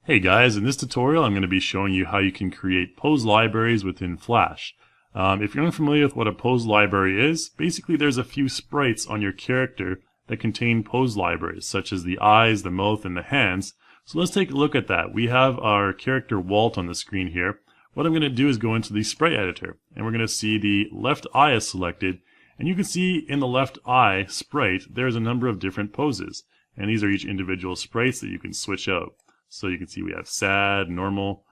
Hey guys, in this tutorial I'm going to be showing you how you can create pose libraries within Flash. If you're unfamiliar with what a pose library is, basically there's a few sprites on your character that contain pose libraries, such as the eyes, the mouth, and the hands. So let's take a look at that. We have our character Walt on the screen here. What I'm going to do is go into the sprite editor, and we're going to see the left eye is selected, and you can see in the left eye sprite there's a number of different poses, and these are each individual sprites that you can switch out. So you can see we have sad, normal,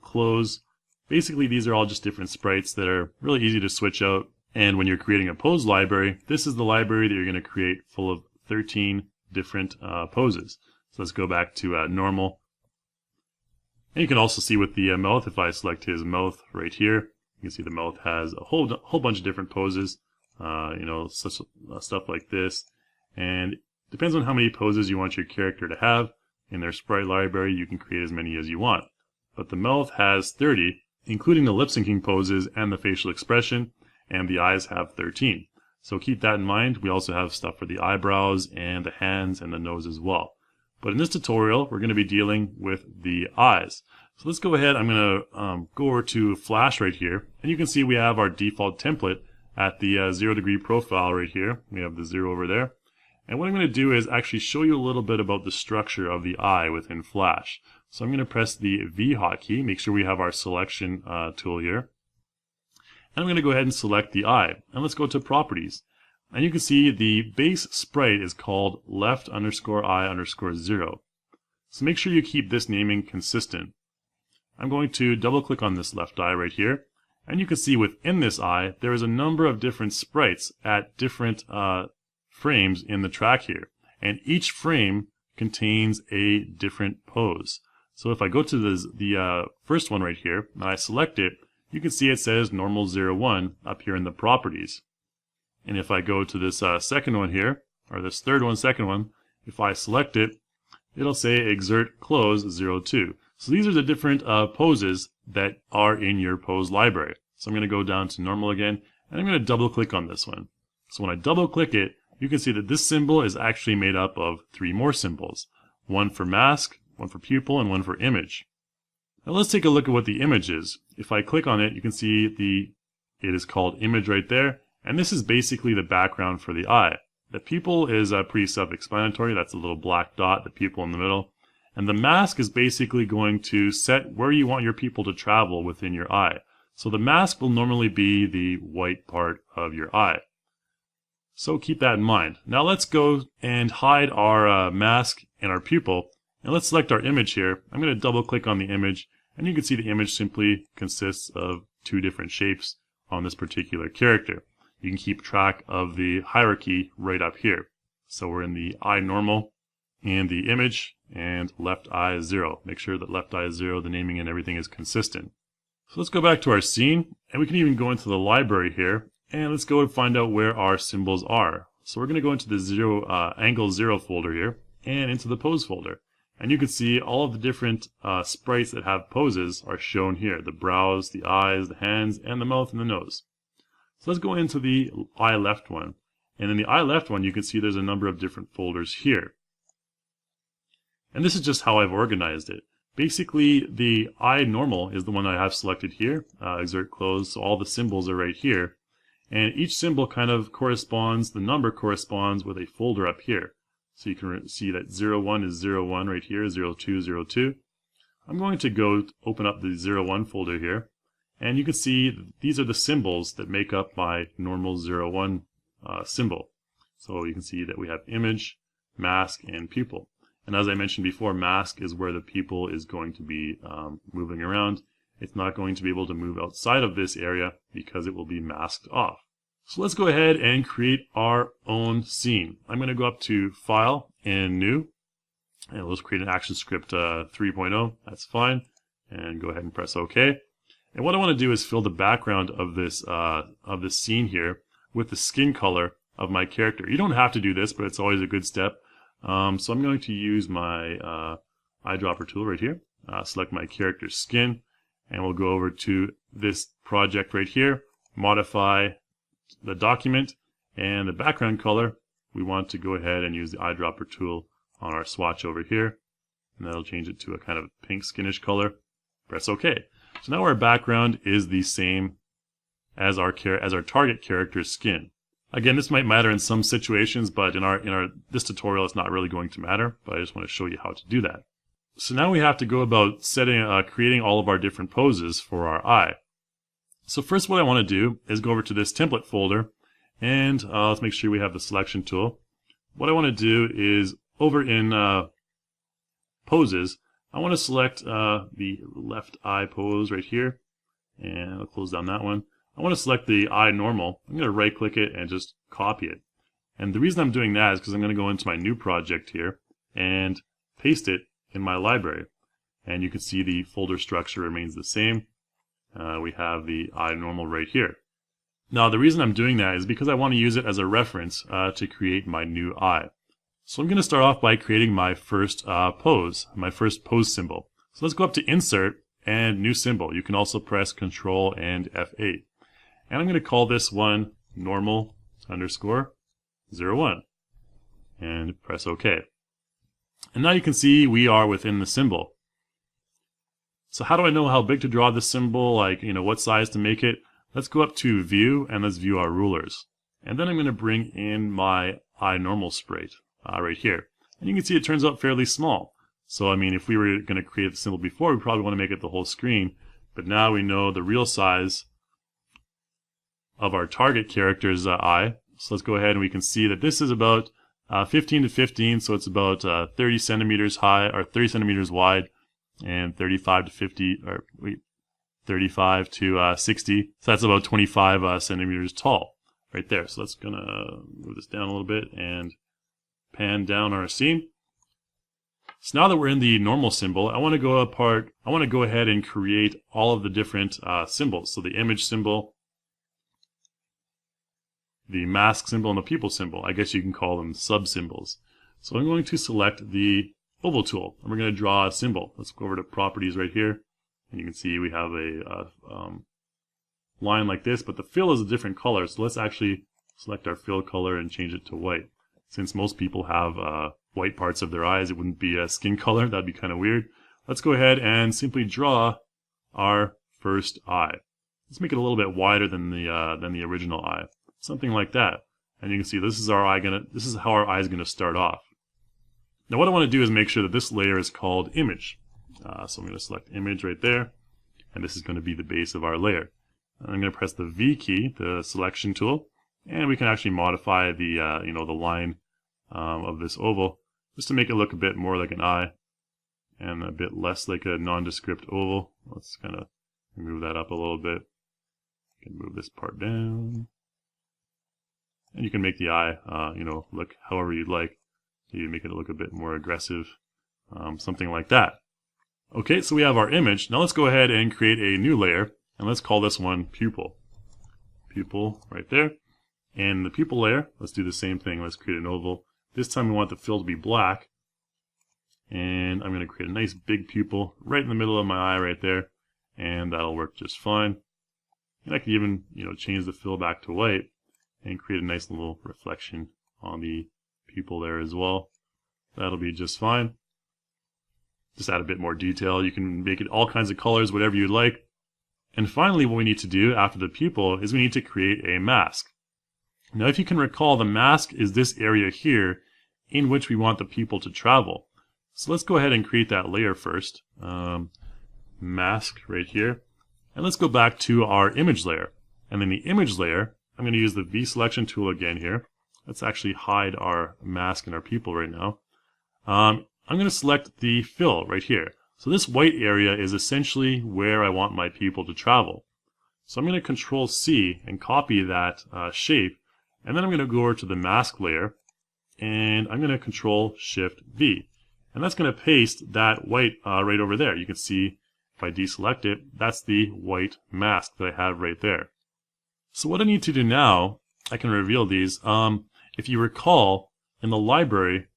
close. Basically, these are all just different sprites that are really easy to switch out. And when you're creating a pose library, this is the library that you're going to create full of 13 different poses. So let's go back to normal. And you can also see with the mouth, if I select his mouth right here, you can see the mouth has a whole bunch of different poses, stuff like this. And it depends on how many poses you want your character to have. In their sprite library, you can create as many as you want. But the mouth has 30, including the lip syncing poses and the facial expression, and the eyes have 13. So keep that in mind. We also have stuff for the eyebrows and the hands and the nose as well. But in this tutorial, we're going to be dealing with the eyes. So let's go ahead. I'm going to go over to Flash right here, and you can see we have our default template at the 0° profile right here. We have the 0 over there. And what I'm going to do is actually show you a little bit about the structure of the eye within Flash. So I'm going to press the V hotkey, make sure we have our selection tool here. And I'm going to go ahead and select the eye. And let's go to Properties. And you can see the base sprite is called left_eye_0. So make sure you keep this naming consistent. I'm going to double click on this left eye right here. And you can see within this eye, there is a number of different sprites at different frames in the track here, and each frame contains a different pose. So if I go to the first one right here and I select it, you can see it says normal 01 up here in the properties. And if I go to this second one here, or this second one, if I select it, it'll say exert close 02. So these are the different poses that are in your pose library. So I'm going to go down to normal again, and I'm going to double click on this one. So when I double click it, you can see that this symbol is actually made up of 3 more symbols. One for mask, one for pupil, and one for image. Now let's take a look at what the image is. If I click on it, you can see it is called image right there, and this is basically the background for the eye. The pupil is pretty self-explanatory. That's a little black dot, the pupil in the middle. And the mask is basically going to set where you want your pupil to travel within your eye. So the mask will normally be the white part of your eye. So keep that in mind. Now let's go and hide our mask and our pupil, and let's select our image here. I'm going to double click on the image, and you can see the image simply consists of 2 different shapes on this particular character. You can keep track of the hierarchy right up here. So we're in the eye normal and the image, and left eye is 0. Make sure that left eye is 0, the naming and everything is consistent. So let's go back to our scene, and we can even go into the library here. And let's go and find out where our symbols are. So we're going to go into the angle 0 folder here and into the pose folder. And you can see all of the different sprites that have poses are shown here. The brows, the eyes, the hands, and the mouth and the nose. So let's go into the eye left one. And in the eye left one, you can see there's a number of different folders here. And this is just how I've organized it. Basically, the eye normal is the one I have selected here. Exert close, so all the symbols are right here. And each symbol kind of corresponds, the number corresponds with a folder up here. So you can see that 01 is 01 right here, 02, 02. I'm going to go open up the 01 folder here. And you can see these are the symbols that make up my normal 01 symbol. So you can see that we have image, mask, and pupil. And as I mentioned before, mask is where the pupil is going to be moving around. It's not going to be able to move outside of this area because it will be masked off. So let's go ahead and create our own scene. I'm going to go up to File and New, and let's create an ActionScript 3.0. That's fine. And go ahead and press OK. And what I want to do is fill the background of this scene here with the skin color of my character. You don't have to do this, but it's always a good step. So I'm going to use my eyedropper tool right here. Select my character's skin. And we'll go over to this project right here, modify the document, and the background color. We want to go ahead and use the eyedropper tool on our swatch over here. and that'll change it to a kind of pink skinish color. Press OK. So now our background is the same as our target character's skin. Again, this might matter in some situations, but in this tutorial it's not really going to matter, but I just want to show you how to do that. So now we have to go about creating all of our different poses for our eye. So first what I want to do is go over to this template folder, and let's make sure we have the selection tool. What I want to do is over in poses, I want to select the left eye pose right here, and I'll close down that one. I want to select the eye normal. I'm going to right click it and just copy it. And the reason I'm doing that is because I'm going to go into my new project here and paste it in my library. And you can see the folder structure remains the same. We have the eye normal right here. Now the reason I'm doing that is because I want to use it as a reference to create my new eye. So I'm going to start off by creating my first pose symbol. So let's go up to Insert and New Symbol. You can also press Control and F8. And I'm going to call this one normal _ 01 and press OK. And now you can see we are within the symbol. So how do I know how big to draw this symbol, like, what size to make it? Let's go up to View and let's view our rulers. And then I'm going to bring in my eye normal sprite right here. And you can see it turns out fairly small. So I mean, if we were going to create the symbol before, we probably want to make it the whole screen. But now we know the real size of our target character's eye. So let's go ahead and we can see that this is about 15 to 15, so it's about 30 centimeters high, or 30 centimeters wide, and 35 to 60. So that's about 25 centimeters tall, right there. So that's gonna move this down a little bit and pan down our scene. So now that we're in the normal symbol, I want to go ahead and create all of the different symbols. So the image symbol, the mask symbol, and the pupil symbol. I guess you can call them sub-symbols. So I'm going to select the oval tool, and we're going to draw a symbol. Let's go over to properties right here, and you can see we have a line like this, but the fill is a different color. So let's actually select our fill color and change it to white. Since most people have white parts of their eyes, it wouldn't be a skin color. That'd be kind of weird. Let's go ahead and simply draw our first eye. Let's make it a little bit wider than the original eye. Something like that. And you can see this is how our eye is gonna start off. Now what I want to do is make sure that this layer is called image. So I'm going to select image right there, and this is going to be the base of our layer. And I'm going to press the V key, the selection tool, and we can actually modify the the line of this oval just to make it look a bit more like an eye and a bit less like a nondescript oval. Let's kind of move that up a little bit. You can move this part down. And you can make the eye, look however you'd like. You make it look a bit more aggressive, something like that. Okay, so we have our image. Now let's go ahead and create a new layer, and let's call this one pupil. Pupil right there. And the pupil layer, let's do the same thing. Let's create an oval. This time we want the fill to be black. And I'm going to create a nice big pupil right in the middle of my eye right there. And that'll work just fine. And I can even, change the fill back to white and create a nice little reflection on the pupil there as well. That'll be just fine. Just add a bit more detail. You can make it all kinds of colors, whatever you'd like. And finally, what we need to do after the pupil is we need to create a mask. Now, if you can recall, the mask is this area here in which we want the pupil to travel. So let's go ahead and create that layer first. Mask right here. And let's go back to our image layer. And then the image layer, I'm going to use the V selection tool again here. Let's actually hide our mask and our pupil right now. I'm going to select the fill right here. So this white area is essentially where I want my pupil to travel. So I'm going to Control C and copy that shape, and then I'm going to go over to the mask layer, and I'm going to Control Shift V. And that's going to paste that white right over there. You can see if I deselect it, that's the white mask that I have right there. So what I need to do now, I can reveal these. If you recall, in the library,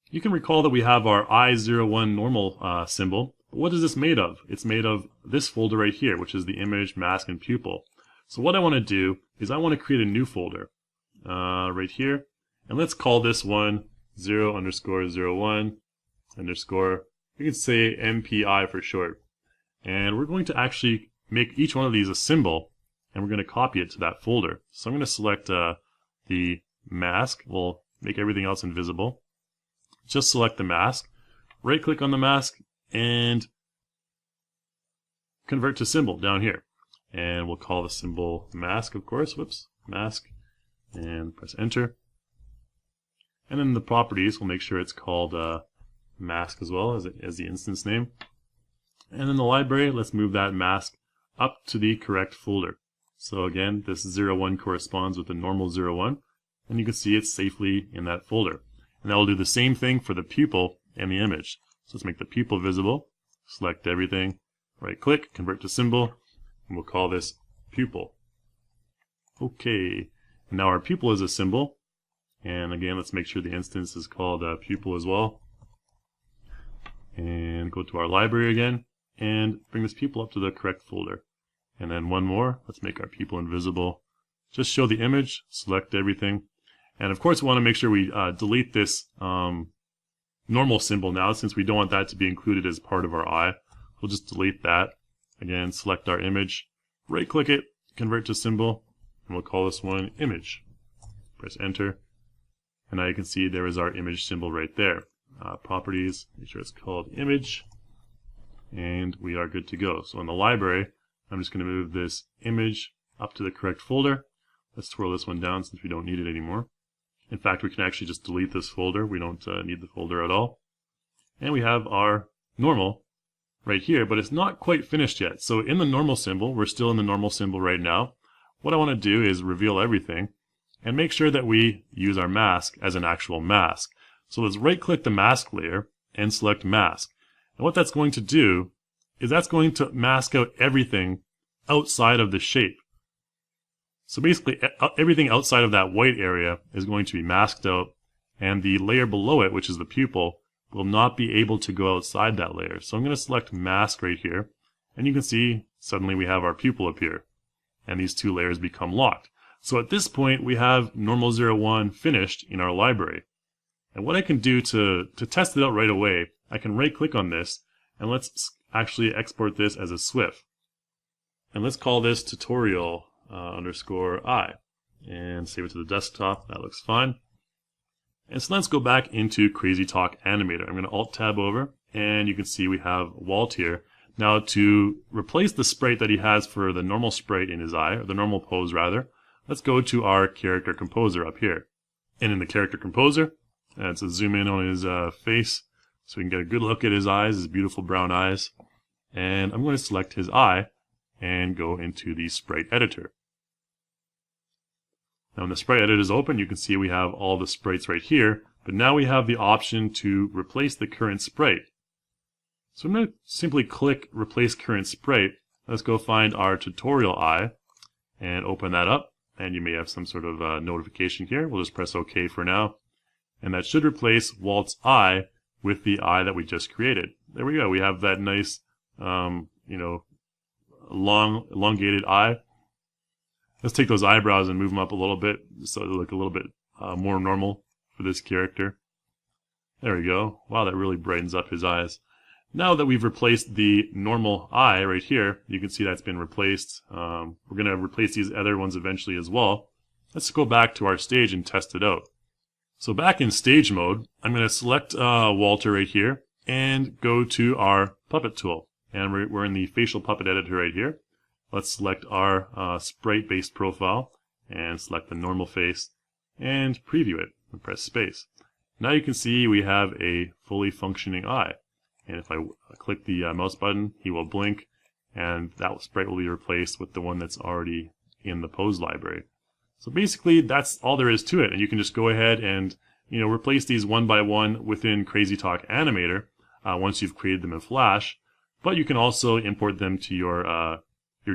you can recall that we have our I01 normal symbol. But what is this made of? It's made of this folder right here, which is the image, mask, and pupil. So what I want to do is I want to create a new folder right here. And let's call this one 0_01_ We can say MPI for short. And we're going to actually make each one of these a symbol, and we're going to copy it to that folder. So I'm going to select the mask. We'll make everything else invisible. Just select the mask, right click on the mask, and convert to symbol down here. And we'll call the symbol mask, of course. Whoops, mask, and press enter. And then the properties, we'll make sure it's called mask as well as the instance name. And then the library, let's move that mask up to the correct folder. So again, this 01 corresponds with the normal 01, and you can see it's safely in that folder. And that will do the same thing for the pupil and the image. So let's make the pupil visible, select everything, right click, convert to symbol, and we'll call this pupil. Okay, and now our pupil is a symbol, and again, let's make sure the instance is called pupil as well. And go to our library again, and bring this pupil up to the correct folder. And then one more, let's make our pupil invisible. Just show the image, select everything. And of course we want to make sure we delete this normal symbol now, since we don't want that to be included as part of our eye. We'll just delete that. Again, select our image, right click it, convert to symbol, and we'll call this one image. Press enter. And now you can see there is our image symbol right there. Properties, make sure it's called image, and we are good to go. So in the library, I'm just going to move this image up to the correct folder. Let's twirl this one down since we don't need it anymore. In fact, we can actually just delete this folder. We don't need the folder at all. And we have our normal right here, but it's not quite finished yet. So in the normal symbol, we're still in the normal symbol right now. What I want to do is reveal everything and make sure that we use our mask as an actual mask. So let's right click the mask layer and select mask. And what that's going to do is that's going to mask out everything outside of the shape. So basically everything outside of that white area is going to be masked out, and the layer below it, which is the pupil, will not be able to go outside that layer. So I'm going to select mask right here, and you can see suddenly we have our pupil appear, and these two layers become locked. So at this point we have normal 01 finished in our library. And what I can do to test it out right away, I can right click on this, and let's actually export this as a SWF. And let's call this tutorial _I, and save it to the desktop. That looks fine. And so let's go back into Crazy Talk Animator. I'm going to Alt Tab over, and you can see we have Walt here. Now to replace the sprite that he has for the normal sprite in his eye, or the normal pose rather, let's go to our character composer up here. And in the character composer, let's zoom in on his face so we can get a good look at his eyes, his beautiful brown eyes. And I'm going to select his eye and go into the sprite editor. Now when the sprite editor is open, you can see we have all the sprites right here, but now we have the option to replace the current sprite. So I'm going to simply click Replace Current Sprite. Let's go find our tutorial eye and open that up, and you may have some sort of notification here. We'll just press OK for now, and that should replace Walt's eye with the eye that we just created. There we go. We have that nice, long, elongated eye. Let's take those eyebrows and move them up a little bit so they look a little bit more normal for this character. There we go. Wow, that really brightens up his eyes. Now that we've replaced the normal eye right here, you can see that's been replaced. We're going to replace these other ones eventually as well. Let's go back to our stage and test it out. So back in stage mode, I'm going to select Walter right here and go to our puppet tool. And we're in the facial puppet editor right here. Let's select our sprite-based profile and select the normal face and preview it and press space. Now you can see we have a fully functioning eye. And if I click the mouse button, he will blink, and that sprite will be replaced with the one that's already in the pose library. So basically, that's all there is to it. And you can just go ahead and replace these one by one within Crazy Talk Animator once you've created them in Flash. But you can also import them to your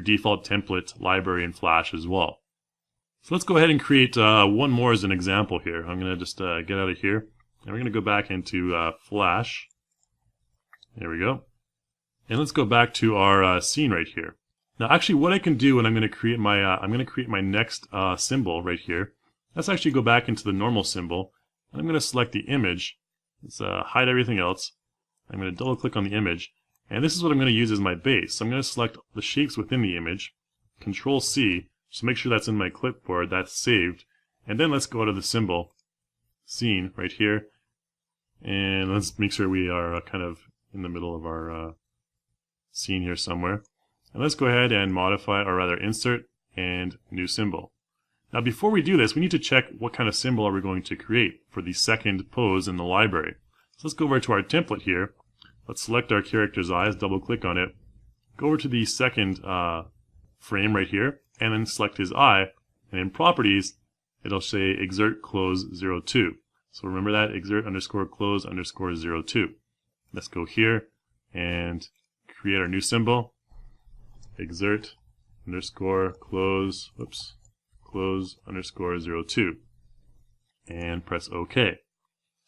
default template library in Flash as well. So let's go ahead and create one more as an example here. I'm going to just get out of here, and we're going to go back into Flash. There we go. And let's go back to our scene right here. Now, actually, what I can do when I'm going to create my next symbol right here. Let's actually go back into the normal symbol, and I'm going to select the image. Let's hide everything else. I'm going to double click on the image, and this is what I'm going to use as my base. So I'm going to select the shapes within the image, Control C, just make sure that's in my clipboard, that's saved, and then let's go to the symbol, scene, right here, and let's make sure we are kind of in the middle of our scene here somewhere. And let's go ahead and modify, or rather insert, and new symbol. Now before we do this, we need to check what kind of symbol are we going to create for the second pose in the library. So let's go over to our template here. Let's select our character's eyes, double click on it, go over to the second frame right here, and then select his eye, and in properties it'll say exert close 02. So remember that, exert underscore close underscore 02. Let's go here and create our new symbol, exert underscore close, close underscore 02, and press OK.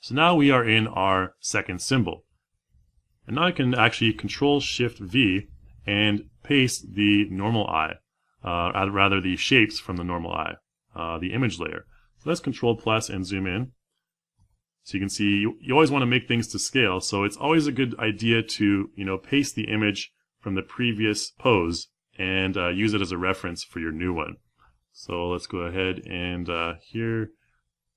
So now we are in our second symbol. And now I can actually Control Shift V and paste the normal eye, rather the shapes from the normal eye, the image layer. So let's Control plus and zoom in. So you can see you always want to make things to scale, so it's always a good idea to paste the image from the previous pose and use it as a reference for your new one. So let's go ahead and here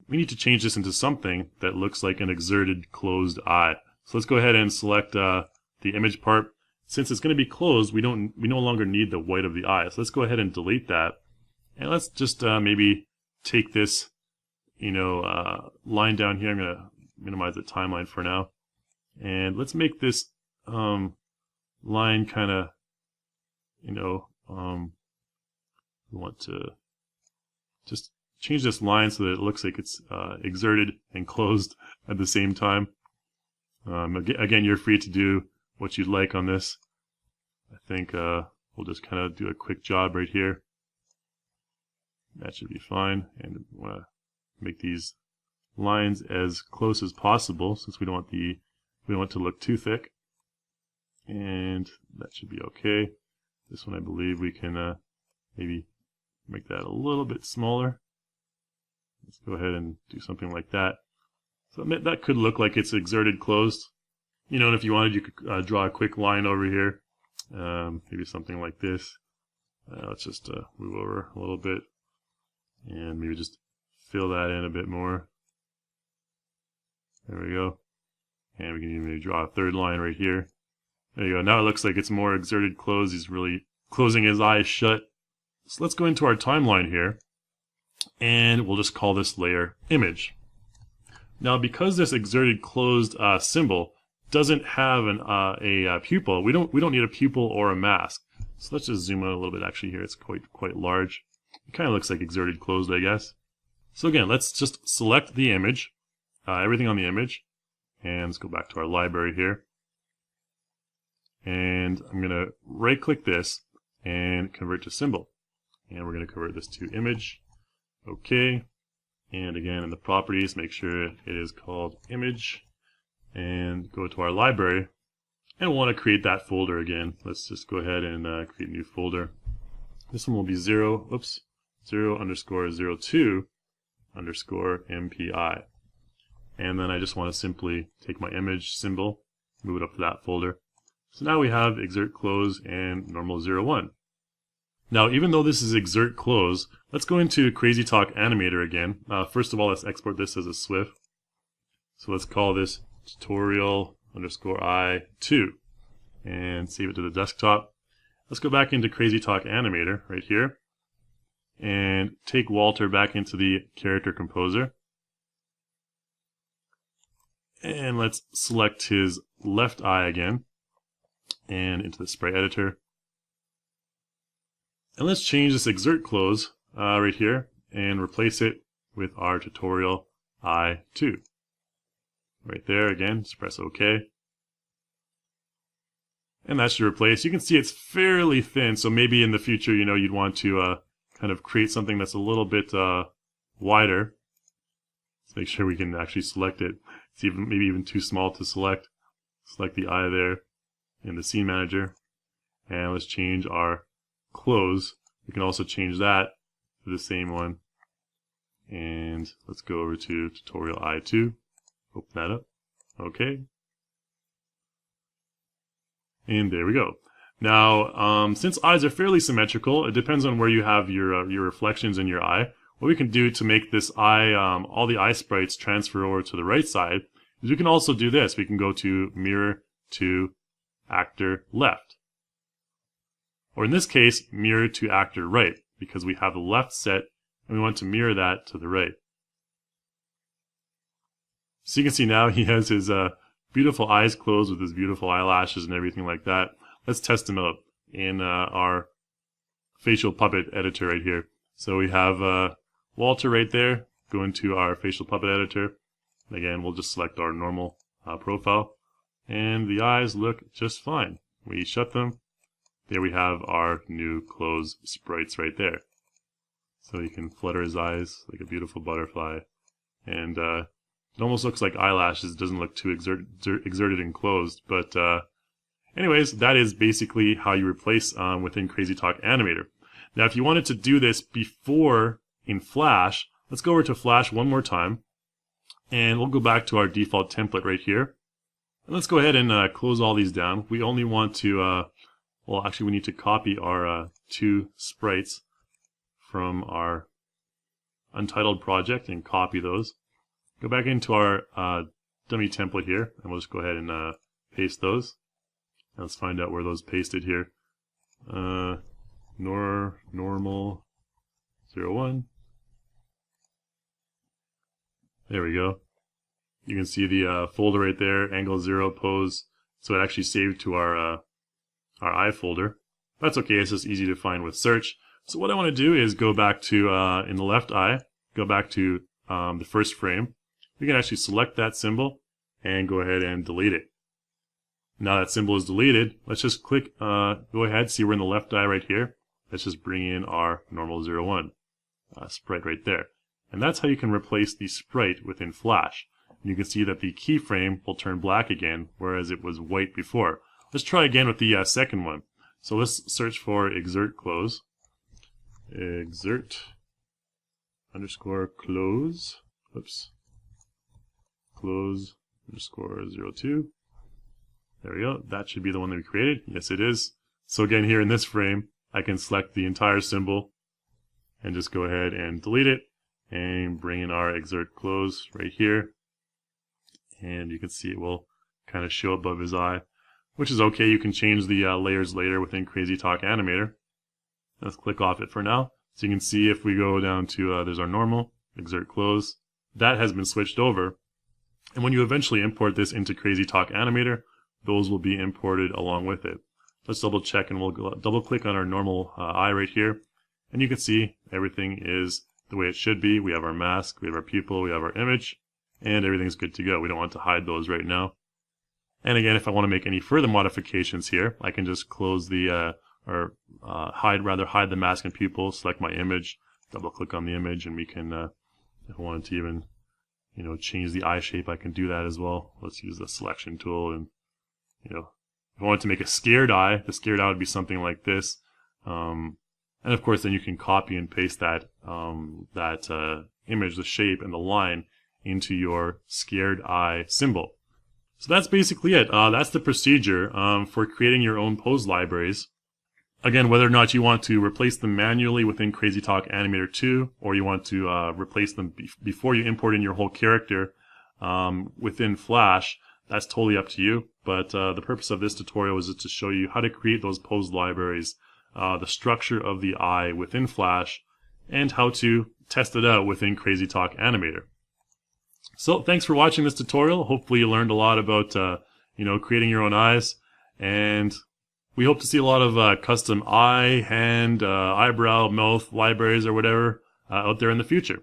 we need to change this into something that looks like an exerted closed eye. So let's go ahead and select the image part. Since it's going to be closed, we no longer need the white of the eye. So let's go ahead and delete that, and let's just maybe take this line down here. I'm going to minimize the timeline for now, and let's make this line kind of we want to just change this line so that it looks like it's exerted and closed at the same time. Again, you're free to do what you'd like on this. I think we'll just kind of do a quick job right here. That should be fine, and we want to make these lines as close as possible since we don't want to look too thick, and that should be okay. This one I believe we can maybe make that a little bit smaller. Let's go ahead and do something like that. So that could look like it's exerted closed. And if you wanted, you could draw a quick line over here. Maybe something like this. Let's just move over a little bit and maybe just fill that in a bit more. There we go. And we can even maybe draw a third line right here. There you go. Now it looks like it's more exerted closed. He's really closing his eyes shut. So let's go into our timeline here, and we'll just call this layer image. Now because this exerted closed symbol doesn't have a pupil, we don't need a pupil or a mask. So let's just zoom out a little bit. Actually here it's quite large. It kind of looks like exerted closed, I guess. So again, let's just select the image, everything on the image, and let's go back to our library here. And I'm going to right click this and convert to symbol. And we're going to convert this to image. Okay. And again, in the properties, make sure it is called image. And go to our library. And we'll want to create that folder again. Let's just go ahead and create a new folder. This one will be 0 underscore 02 underscore MPI. And then I just want to simply take my image symbol, move it up to that folder. So now we have exert close and normal 01. Now, even though this is exert close, let's go into Crazy Talk Animator again. First of all, let's export this as a SWF. So let's call this tutorial underscore I2 and save it to the desktop. Let's go back into Crazy Talk Animator right here and take Walter back into the character composer. And let's select his left eye again and into the sprite editor. And let's change this exert close right here and replace it with our tutorial I2. Right there again, just press OK. And that should replace. You can see it's fairly thin, so maybe in the future, you'd want to kind of create something that's a little bit wider. Let's make sure we can actually select it. It's maybe even too small to select. Select the eye there in the scene manager. And let's change our close. We can also change that to the same one. And let's go over to tutorial I2. Open that up. Okay. And there we go. Now, since eyes are fairly symmetrical, it depends on where you have your reflections in your eye. What we can do to make this eye, all the eye sprites transfer over to the right side, is we can also do this. We can go to Mirror to Actor Left. Or in this case, Mirror to Actor Right, because we have the left set and we want to mirror that to the right. So you can see now he has his beautiful eyes closed with his beautiful eyelashes and everything like that. Let's test him out in our facial puppet editor right here. So we have Walter right there. Go into our facial puppet editor. Again, we'll just select our normal profile. And the eyes look just fine. We shut them. There we have our new closed sprites right there. So you can flutter his eyes like a beautiful butterfly. And it almost looks like eyelashes. It doesn't look too exerted and closed. But anyways, that is basically how you replace within CrazyTalk Animator. Now, if you wanted to do this before in Flash, let's go over to Flash one more time. And we'll go back to our default template right here. And let's go ahead and close all these down. We only want to, well, actually we need to copy our two sprites from our Untitled project and copy those. Go back into our dummy template here, and we'll just go ahead and paste those. Now let's find out where those pasted here. Normal 01. There we go. You can see the folder right there, angle 0 pose. So it actually saved to our eye folder. That's okay, it's just easy to find with search. So what I want to do is go back to, in the left eye, go back to the first frame. We can actually select that symbol and go ahead and delete it. Now that symbol is deleted, let's just click, go ahead, see we're in the left eye right here. Let's just bring in our normal 01 sprite right there. And that's how you can replace the sprite within Flash. And you can see that the keyframe will turn black again, whereas it was white before. Let's try again with the second one. So let's search for exert close. Exert underscore close. Oops. Close underscore 02. There we go. That should be the one that we created. Yes, it is. So again, here in this frame, I can select the entire symbol and just go ahead and delete it and bring in our exert close right here. And you can see it will kind of show above his eye, which is okay. You can change the layers later within CrazyTalk Animator. Let's click off it for now. So you can see if we go down to, there's our normal, exert close. That has been switched over. And when you eventually import this into CrazyTalk Animator, those will be imported along with it. Let's double check and we'll double click on our normal eye right here. And you can see everything is the way it should be. We have our mask, we have our pupil, we have our image, and everything's good to go. We don't want to hide those right now. And again, if I want to make any further modifications here, I can just close the, hide the mask and pupil, select my image, double click on the image, and we can, if I wanted to even, change the eye shape, I can do that as well. Let's use the selection tool, and, if I wanted to make a scared eye, the scared eye would be something like this. And of course, then you can copy and paste that, image, the shape, and the line into your scared eye symbol. So that's basically it. That's the procedure for creating your own pose libraries. Again, whether or not you want to replace them manually within CrazyTalk Animator 2, or you want to replace them before you import in your whole character within Flash, that's totally up to you. But the purpose of this tutorial is to show you how to create those pose libraries, the structure of the eye within Flash, and how to test it out within CrazyTalk Animator. So thanks for watching this tutorial. Hopefully you learned a lot about creating your own eyes, and we hope to see a lot of custom eye, hand, eyebrow, mouth libraries or whatever out there in the future.